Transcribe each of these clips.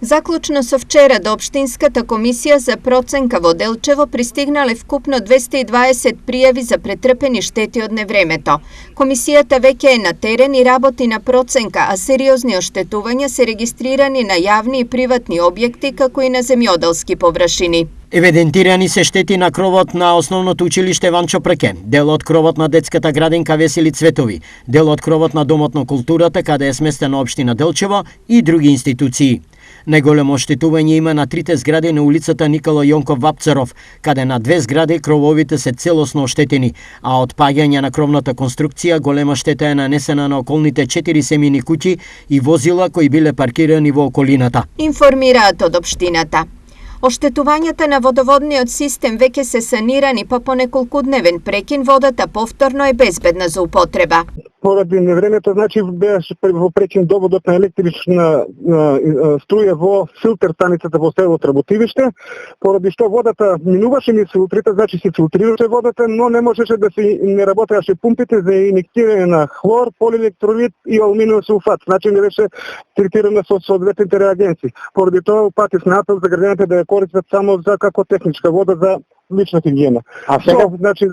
Заклучно со вчера до Општинската комисија за проценка во Делчево пристигнале вкупно 220 пријави за претрпени штети од невремето. Комисијата веќе е на терен и работи на проценка, а сериозни оштетувања се регистрирани на јавни и приватни објекти, како и на земјоделски површини. Евидентирани се штети на кровот на основното училиште Ванчо Преке, дел од кровот на детската градинка Весели Цветови, дел од кровот на Домот на културата каде е сместена општина Делчево и други институции. Најголемо оштетување има на трите згради на улицата Никола Јонков Вапцаров, каде на две згради крововите се целосно оштетени, а од паѓање на кровната конструкција голема штета е нанесена на околните 4 семејни куќи и возила кои биле паркирани во околината. Информираат од општината. Оштетувањата на водоводниот систем веќе се санирани, па по неколкудневен прекин водата повторно е безбедна за употреба. Поради невремето, значи беше во прекин доводот на електрична струја во филтер станицата во село Работивиште, поради што водата минуваше низ филтрите, значи се филтрираше водата, но не можеше да се не работеаше пумпите за инjektирање на хлор, полиелектролит и алуминиум сулфат, значи не беше третирана со соодветните реагенци. Поради тоа упатив на апел за граѓаните да ја користат само за како техничка вода за лична хигиена. А сега, значи,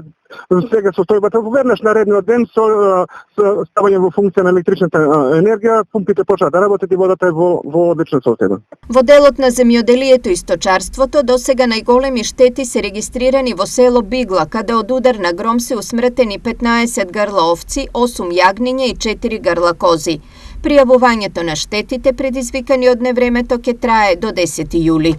сега состојбата во веднаш наредниот ден со ставање во функција на електричната енергија, пумпите почнаа да работат и водата е во одлична состојба. Во делот на земјоделието и сточарството досега најголеми штети се регистрирани во село Бигла, каде од удар на гром се усмртени 15 грла овци, 8 јагниња и 4 грла кози. Пријавувањето на штетите предизвикани од невремето ќе трае до 10 јули.